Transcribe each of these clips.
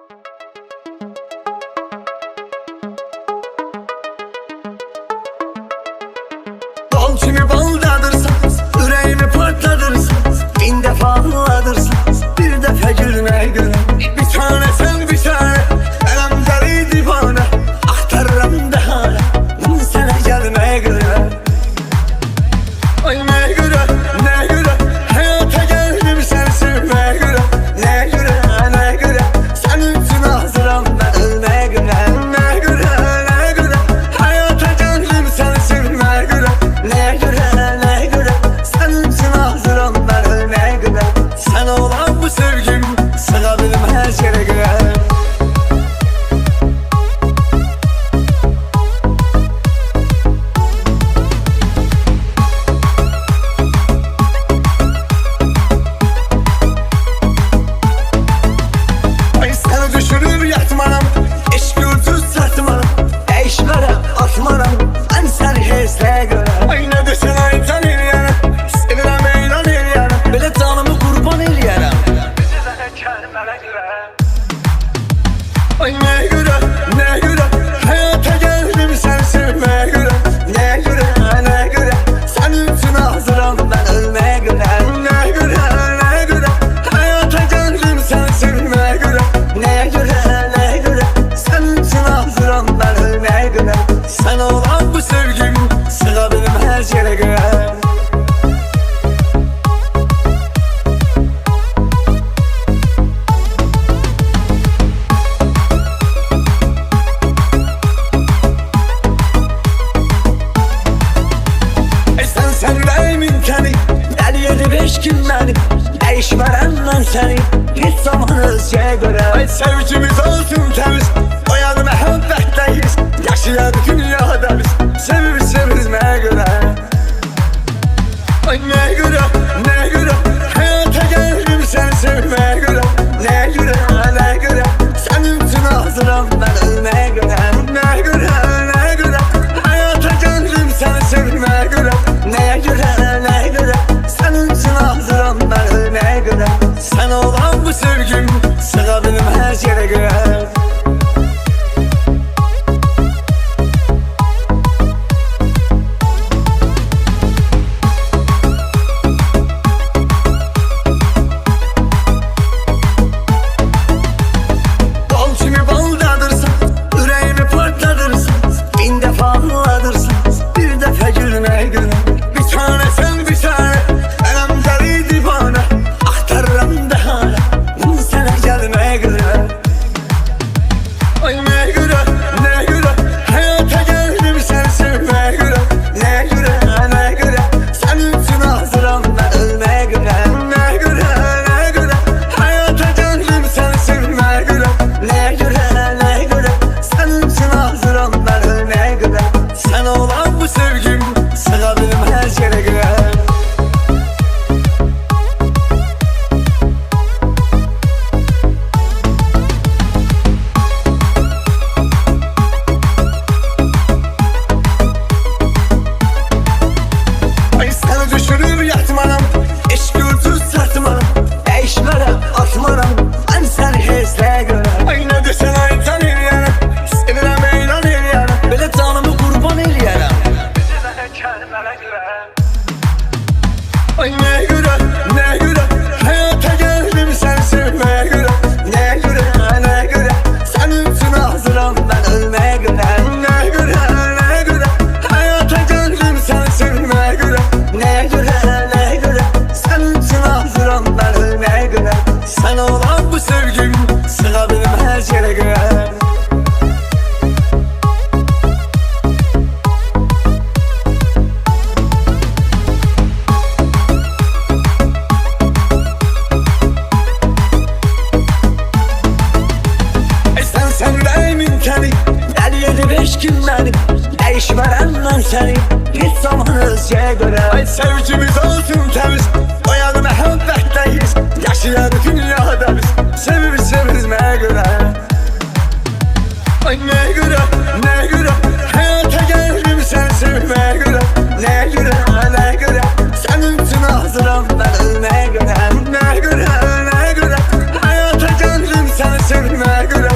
Bal kimi baldadırsınız, yüreğimi partladırsınız. Bin defa anladırsınız, bir defa gülmeye göre. Bir tane sen bir tane, elem deli divane. Aktarırım dehane, sana gelmeye göre. Ay neye göre, neye göre, hayata geldim seni sevmeye göre. Neye göre, neye göre, senin için hazırım ben ölmeye göre. Neye göre, neye göre, hayata geldim seni sevmeye göre. Neye göre, neye göre, senin için hazırım ben ölmeye göre. Sen olan bu sevgim, sığabilirim her yere göre. Düşürür yatmaram, eşk ucuz satmaram. Değişmərəm, atmaram, ben seni hesle göre. Ay ne desen aytan eləyərəm, sevirəm eylan eləyərəm. Belə canımı qurban eləyərəm, bizi mənə kəlmərə görə. Ay neye göre, neye göre, hayata geldim seni sevmeye göre. Neye göre, neye göre, senin için hazırım ben ölmeye göre. Neye göre, neye göre, hayata geldim seni sevmeye göre. Neye göre, neye göre, senin için hazırım ben ölmeye göre. Sen olan bu sevgim, sığabilirim her yere göre. Sen yüreğimin teni, deli yedi beş gün beni. Değişmərəm mən seni, hiç zaman özgəyə görə. Ay sevgimiz olsun temiz, oyadı məhəbbətləyiz. Yaşayadı dünyada biz, sevir-sevirməyə görə. Ay neye göre, neye göre, hayata geldim seni sevmeye göre. Neye göre, neye göre, senin için hazırım ben ölmeye göre. Neye göre, neye göre, hayata geldim seni sevmeye göre. Neye göre, neye göre, senin için hazırım ben ölmeye göre. Sen olan bu sevgim, sığabilirim her yere göre. Bal kimi baldadırsınız, yüreğimi partladırsınız. Bin defa anladırsınız, bir defa gülmeye göre. Bir tane sen bir tane, elem deli divane. Aktarırım dehane, sana gelmeye göre. Ay neye göre, neye göre, hayata geldim seni sevmeye göre. Neye göre, neye göre, senin için hazırım ben ölmeye göre. Neye göre, neye göre, hayata geldim seni sevmeye göre. Neye göre, neye göre, senin için hazırım ben ölmeye göre. Sen olan bu sevgim, sığabilirim her yere göre. Ay seni düşürür yatmaram, eşk ucuz satmaram. Değişmərəm, atmaram, ben seni hesle göre. Ay ne desen aytan eləyərəm, sevirəm eylan eləyərəm. Belə canımı qurban eləyərəm, bizi mənə kəlmərə görə. Ay neye göre, neye göre, hayata geldim seni sevmeye göre. Neye göre, neye göre, senin için hazırım ben ölmeye göre. Neye göre, neye göre, hayata geldim seni sevmeye göre. Neye göre, neye göre, senin için hazırım ben ölmeye göre. Sen olan bu sevgim, sığabilirim her yere göre. Sen yüreğimin teni, deli yedi beş gün beni. Değişmərəm mən seni, hiç zaman özgəyə görə. Ay sevgimiz olsun temiz, oyadı məhəbbətləyiz. Yaşayadı dünyada biz, sevir-sevirməyə görə. Ay neye göre, neye göre, hayata geldim seni sevmeye göre. Neye göre, neye göre, senin için hazırım ben ölmeye göre. Neye göre, neye göre, hayata geldim seni sevmeye göre.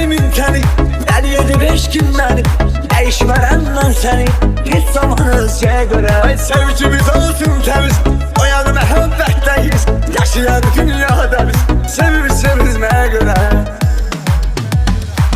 ürəyimin təni Dəli edib eşkin məni Dəyişmərəm mən səni Heç zaman özgəyə görə Ay sevgimiz olsun təmiz Oyanı məhəbbətləyiz Yaşayan dünyada biz Sevir-sevizməyə görə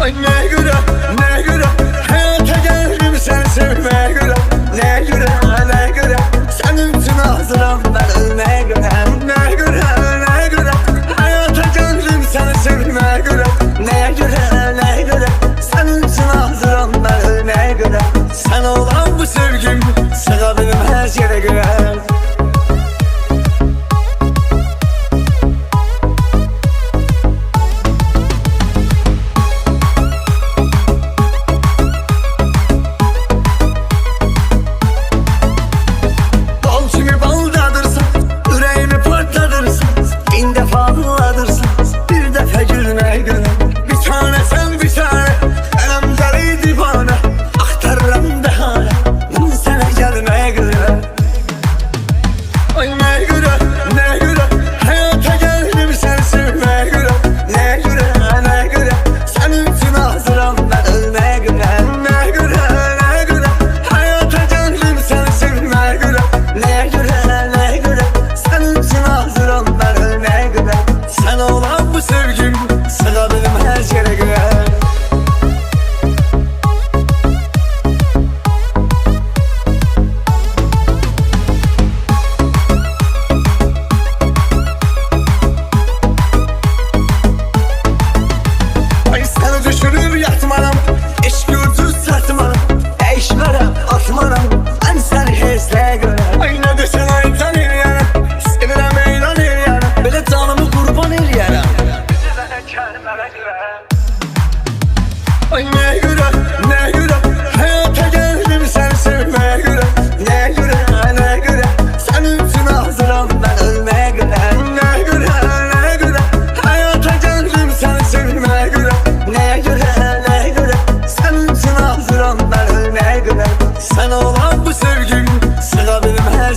Ay nəyə görə, nəyə görə Həyata gəldim səni sevməyə görə Nəyə görə, nəyə görə Sənin üçün hazıram mən ölməyə görə Nəyə görə, nəyə görə Həyata gəldim səni sevməyə görə Nəyə görə, nəyə görə Sənin üçün hazıram mən ölməyə görə Sən olan bu sevgim Sığa benim hər yerə görə Ay nəyə görə, nəyə görə Həyata gəldim səni sevməyə görə Nəyə görə, nəyə görə Sənin üçün hazıram mən ölməyə görə Nəyə görə, nəyə görə Həyata gəldim səni sevməyə görə Nəyə görə, nəyə görə Sənin üçün hazıram mən ölməyə görə Sən olan bu sevgim Sığa benim hər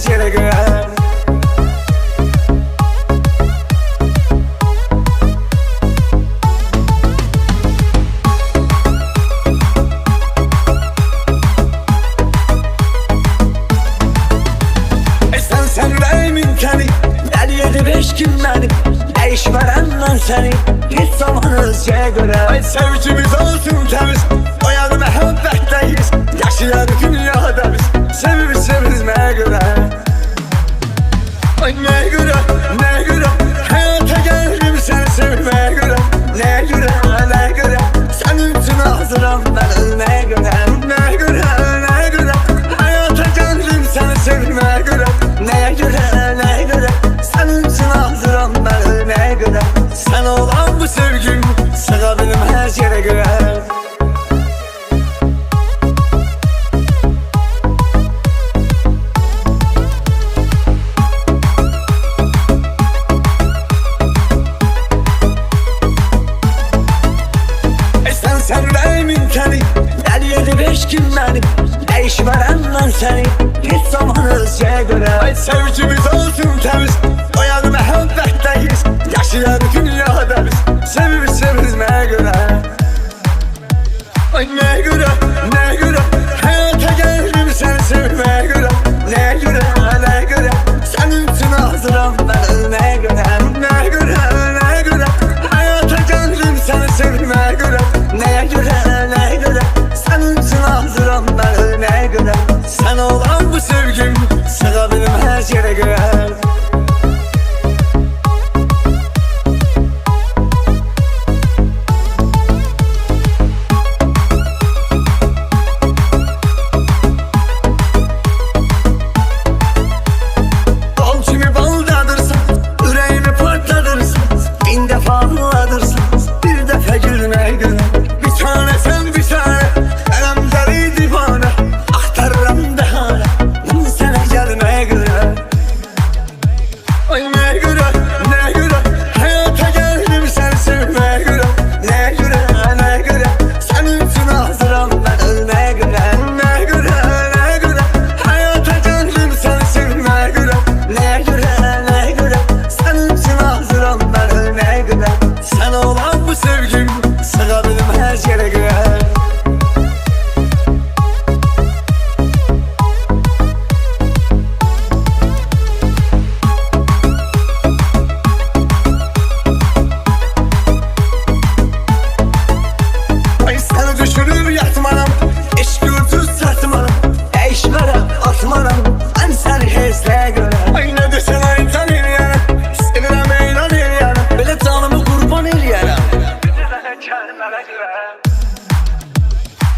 yerə görə Dəli edib eşkin məni Dəyişmərəm mən səni Heç zaman özgəyə görə Ay sevgimiz olsun təmiz Oyanı məhəbbətləyiz Yaşayan dünyada biz Sevir-sevizməyə görə Ay nəyə görə, nəyə görə Həyata gəldim səni sevməyə görə Nəyə görə, nəyə görə Sənin üçün hazıram mən ölməyə görə Nəyə görə, nəyə görə Həyata gəldim səni sevməyə görə Nəyə görə, nəyə görə Sənin üçün hazıram mən ölməyə görə Sən olan bu sevgim Sığa benim hər yerə görə Sən ürəyimin təni Dəli edib eşkin məni Dəyişmərəm mən səni Heç zaman özgəyə görə Ay sevgimiz olsun təmiz Oyanı məhəbbətləyiz Yaşayan dünyada biz Sevir-sevizməyə görə Ay nəyə görə, nəyə görə Həyata gəldim səni sevməyə görə Nəyə görə, nəyə görə Sənin üçün hazıram mən ölməyə görə Nəyə görə, nəyə görə Həyata gəldim səni sevməyə görə Nəyə görə, nəyə görə Sənin üçün hazıram mən ölməyə görə Sən olan bu sevgim Sığa benim hər yerə görə Sen olan bu sevgim Sığa benim her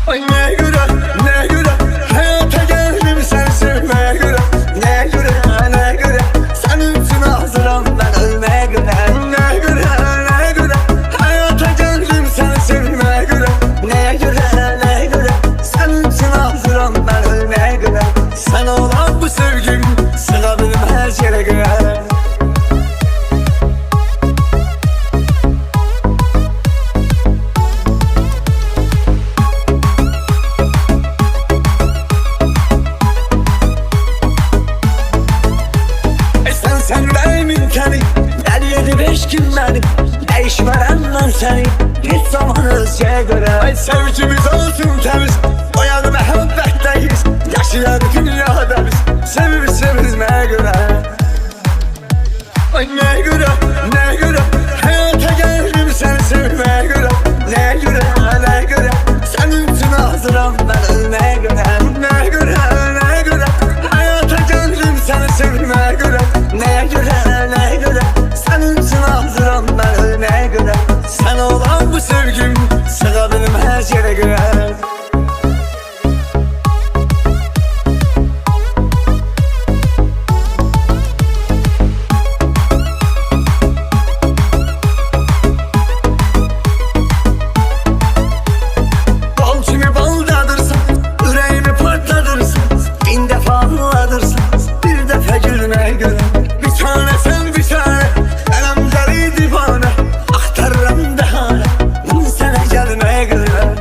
Ay ne göre, ne göre hayata geldim seni sevmeye göre. Ne göre, ne göre senin için hazırım ben ölmeye göre. Ne göre, ne göre hayata geldim seni sevmeye göre. Ne göre, ne göre senin için hazırım ben ölmeye göre. Sen olan bu sevgim sığabilirim her yere göre. Sendeyim imkanı Deli 7-5 gün benim Değişmeden lan seni Hiç zaman özgeye göre. Ay sevgimiz olsun temiz O yanı mehabbetteyiz Yaşayan dünyada biz Seviriz seviriz neye göre. Ay ne göre, ne göre hayata geldim seni sevmeye göre. Ne göre, ne göre senin için hazırım ben ölmeye göre. Ne göre, ne göre hayata geldim seni sevmeye göre. Neye göre, neye göre senin için hazırım ben ölmeye göre. Sen olan bu sevgim sığabilirim her yere göre. Bal kimi baldadırsan, yüreğimi patladırsan, bin defa anladırsan, bir defa gülmeye göre. Bir tane sen bir tane Benim deli divane Aktarırım dehane Ben sana gelmeye göre.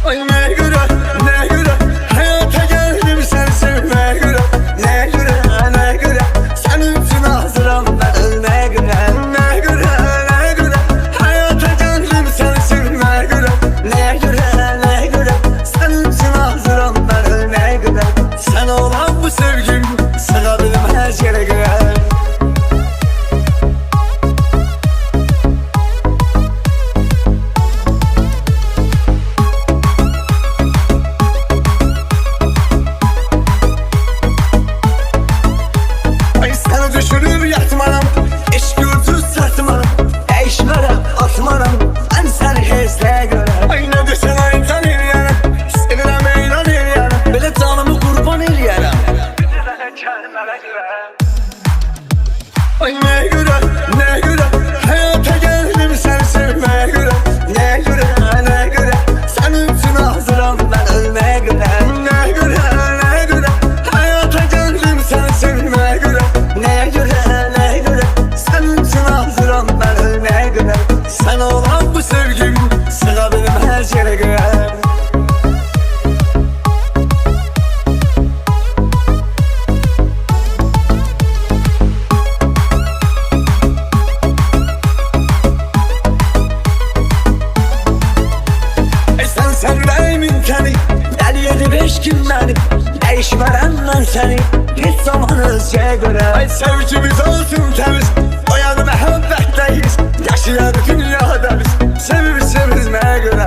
Ay ne göre, ne göre hayata geldim seni sevmeye göre. Ne göre, ne göre senin için hazırım ben ölmeye göre. Ne göre, ne göre hayata geldim seni sevmeye göre. Ne göre, ne göre senin için hazırım ben ölmeye göre. Sen olan bu sevgim sığabilirim her yere göre. Ay seni düşürür yatmaram Eşki ucuz satmaram Değişmərəm, atmaram Ben seni hesle göre. Ay ne desen aytan eləyərəm Sevirəm eylan eləyərəm Belə canımı qurban eləyərəm Ay ne göre, ne göre hayata geldim seni sevmeye göre. Ne göre, ne göre senin için hazırım ben ölmeye göre. Ne göre, ne göre hayata geldim seni sevmeye göre. Ne göre, ne göre senin için hazırım ben ölmeye göre. Sen olan bu sevgim sığabilirim her yere göre. Sendeyim imkanı Deli 7-5 gün benim Değişmeden lan seni Hiç zaman özgeye göre. Ay sevgimiz olsun temiz O yanı mehabbetteyiz Yaşayan dünyada biz Seviriz seviriz neye göre.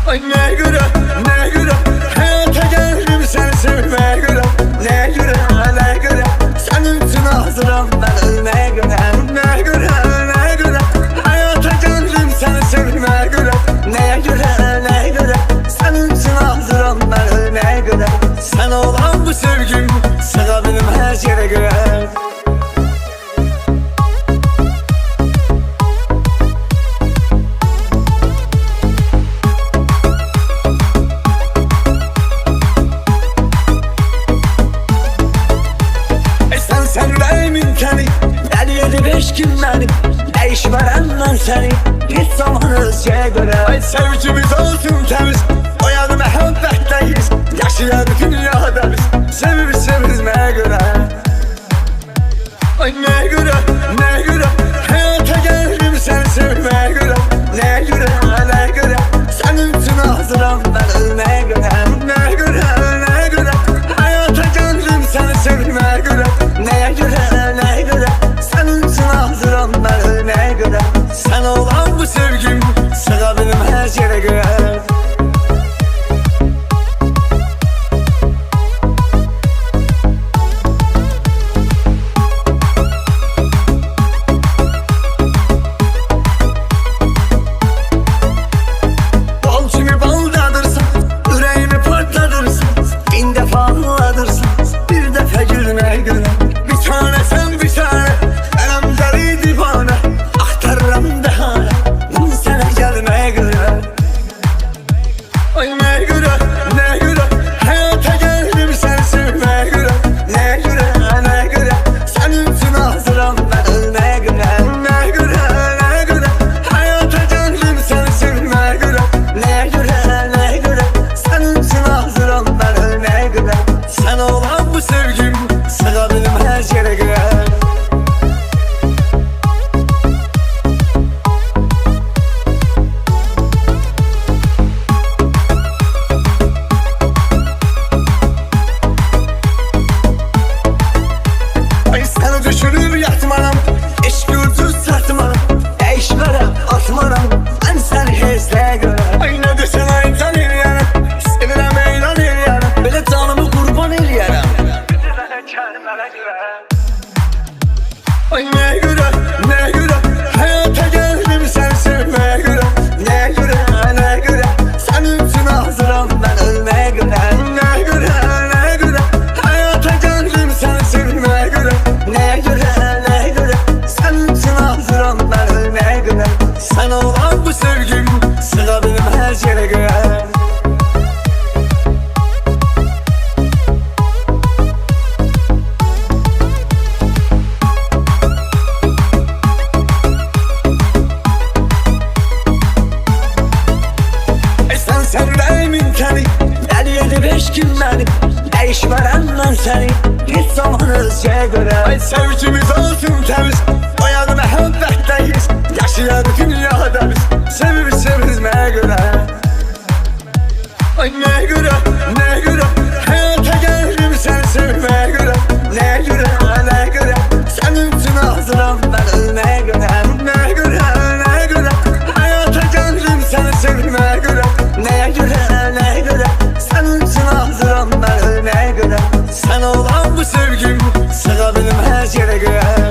Ay ne göre, ne göre hayata geldim seni sevmeye göre. Ne göre, ne göre senin için hazırım ben ölmeye göre. Ne göre, ne göre hayata geldim seni sevmeye göre. Neye göre, neye göre senin için hazırım ben ölmeye göre. Sen olan bu sevgim sığabilirim her yere göre. Sendeyim imkanı Deli 7-5 gün benim Değişmeden lan seni Hiç zaman özgeye göre. Ay sevgimiz olsun temiz O yanı mehabbetteyiz Yaşayan dünyada biz Seviriz seviriz neye göre. Ay ne göre, ne göre hayata geldim seni sevmeye göre. Ne göre, ne göre senin için hazırım ben ölmeye göre. Ne göre, ne göre hayata geldim seni sevmeye göre. Neye göre, neye göre senin için hazırım ben ölmeye göre. Sen olan bu sevgim sığabilirim her yere göre. eşkim benim Değişmərəm mən səni Hiç zaman özgəyə görə Ay sevgimiz olsun təmiz Oyanı məhəbbətləyiz Yaşayan dünyada biz Sevizməyə görə Ay nəyə görə, nəyə görə Həyata gəldim səni sevməyə görə Nəyə görə, nəyə görə Sənin üçün hazıram mən ölməyə görə Nəyə görə, nəyə görə Həyata gəldim səni sevməyə görə Nəyə görə, nəyə görə Sənin üçün hazıram mən ölməyə görə Sən olan bu sevgim Sığa bilim hər yerə görə